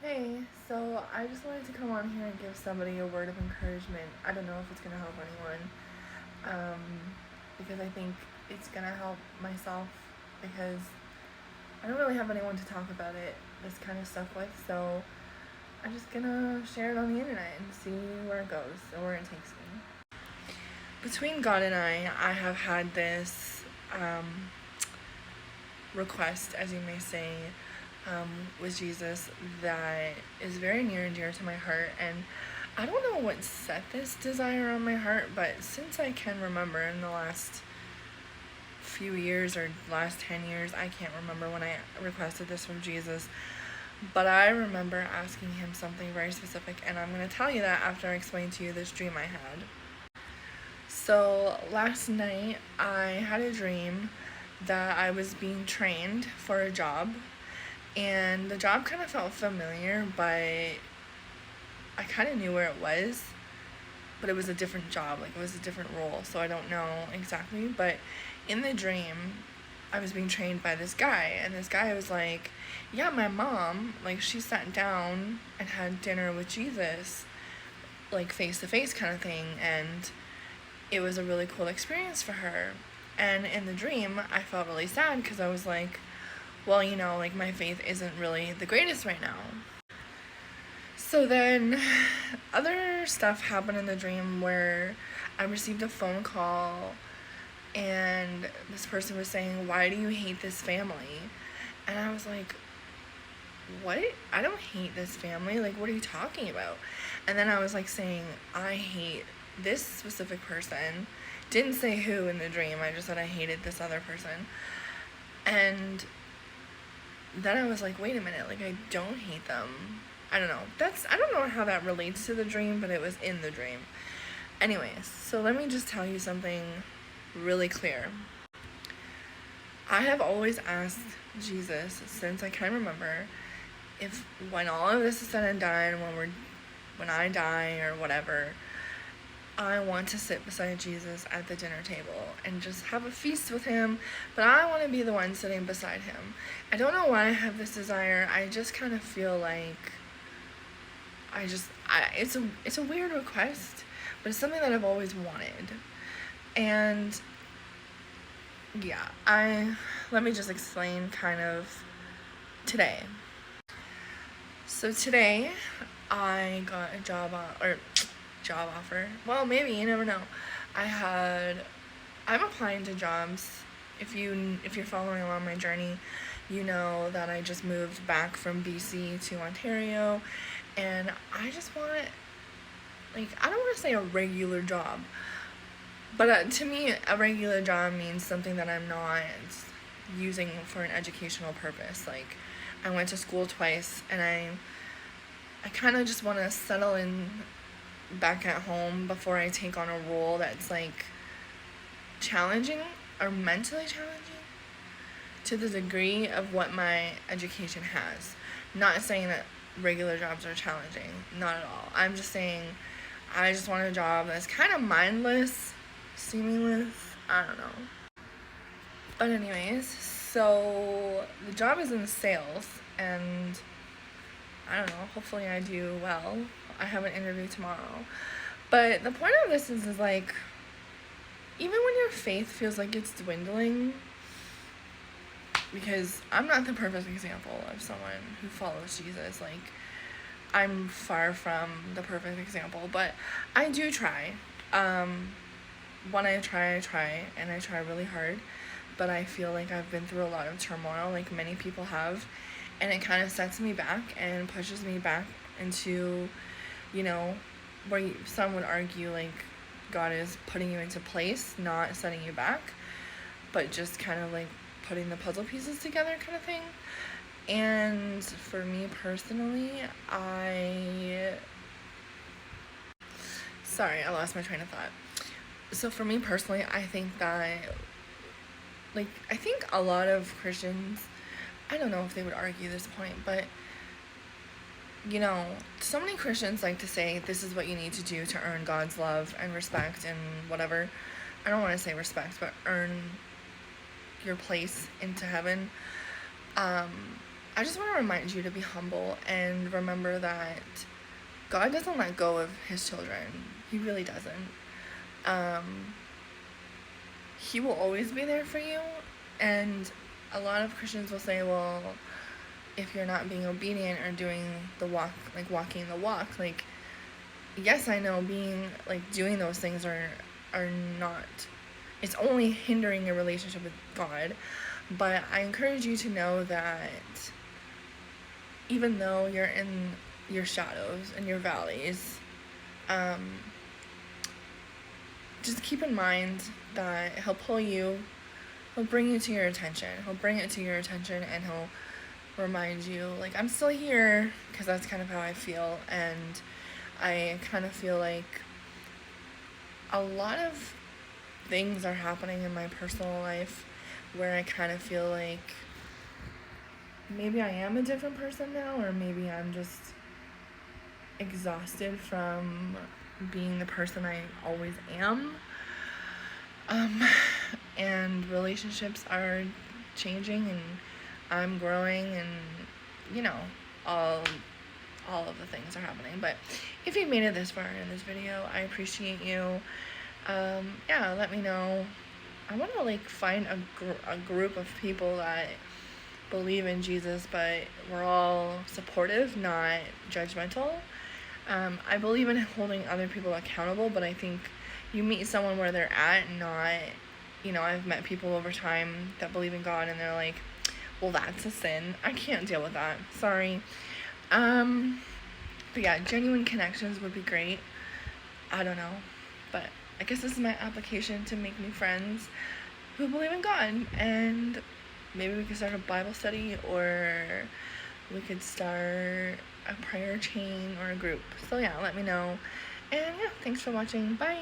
Hey, so I just wanted to come on here and give somebody a word of encouragement. I don't know if it's gonna help anyone, um, because I think it's gonna help myself because I don't really have anyone to talk about this kind of stuff with. So I'm just gonna share it on the internet and see where it goes or where it takes me. Between God and I have had this request, as you may say, with Jesus that is very near and dear to my heart. And I don't know what set this desire on my heart, but since I can remember in the last few years or last 10 years, I can't remember when I requested this from Jesus, but I remember asking him something very specific, and I'm going to tell you that after I explain to you this dream I had. So last night I had a dream that I was being trained for a job, and the job kind of felt familiar, but I kind of knew where it was, but it was a different job, like it was a different role, so I don't know exactly. But in the dream, I was being trained by this guy, and this guy was like, yeah, my mom, like, she sat down and had dinner with Jesus, like face to face kind of thing, and it was a really cool experience for her. And in the dream, I felt really sad because I was like, well, like my faith isn't really the greatest right now. So then other stuff happened in the dream where I received a phone call, and this person was saying, why do you hate this family? And I was like, what? I don't hate this family. Like, what are you talking about? And then I was like saying, I hate this specific person. Didn't say who in the dream. I just said I hated this other person. And then I was like, wait a minute, like, I don't hate them. I don't know. I don't know how that relates to the dream, but it was in the dream. Anyways, so let me just tell you something really clear. I have always asked Jesus since I can remember, if when all of this is said and done, when I die or whatever, I want to sit beside Jesus at the dinner table and just have a feast with him, but I want to be the one sitting beside him. I don't know why I have this desire. I just kind of feel like it's a weird request, but it's something that I've always wanted. And yeah, let me just explain kind of today. So today I got a job offer. Well, maybe, you never know. I'm applying to jobs. If you're following along my journey, you know that I just moved back from BC to Ontario, and I just want, like, I don't want to say a regular job, but to me a regular job means something that I'm not using for an educational purpose. Like, I went to school twice, and I kind of just want to settle in back at home before I take on a role that's like challenging or mentally challenging to the degree of what my education has. Not saying that regular jobs are challenging, not at all. I'm just saying I just want a job that's kind of mindless, seamless, I don't know. But anyways, so the job is in sales, and I don't know, hopefully I do well. I have an interview tomorrow. But the point of this is like, even when your faith feels like it's dwindling, because I'm not the perfect example of someone who follows Jesus. Like, I'm far from the perfect example, but I do try. When I try, and I try really hard, but I feel like I've been through a lot of turmoil, like many people have, and it kind of sets me back and pushes me back into, where some would argue like God is putting you into place, not setting you back, but just kind of like putting the puzzle pieces together kind of thing. And for me personally, sorry, I lost my train of thought. So for me personally, I think that, like, I think a lot of Christians, I don't know if they would argue this point, but so many Christians like to say this is what you need to do to earn God's love and respect and whatever. I don't want to say respect, but earn your place into heaven. I just want to remind you to be humble and remember that God doesn't let go of his children. He really doesn't. He will always be there for you. And a lot of Christians will say, well, if you're not being obedient or doing the walk, like walking the walk, like, yes, I know doing those things are not, it's only hindering your relationship with God. But I encourage you to know that even though you're in your shadows and your valleys, just keep in mind that he'll bring you to your attention. He'll bring it to your attention and he'll remind you, like, I'm still here, because that's kind of how I feel. And I kind of feel like a lot of things are happening in my personal life where I kind of feel like maybe I am a different person now, or maybe I'm just exhausted from being the person I always am. And relationships are changing and I'm growing, and all of the things are happening. But if you made it this far in this video, I appreciate you. Let me know. I want to find a group of people that believe in Jesus, but we're all supportive, not judgmental. I believe in holding other people accountable, but I think you meet someone where they're at, not, I've met people over time that believe in God and they're like, well, that's a sin. I can't deal with that. Sorry. But yeah, genuine connections would be great. I don't know. But I guess this is my application to make new friends who believe in God. And maybe we could start a Bible study, or we could start a prayer chain or a group. So yeah, let me know. And yeah, thanks for watching. Bye.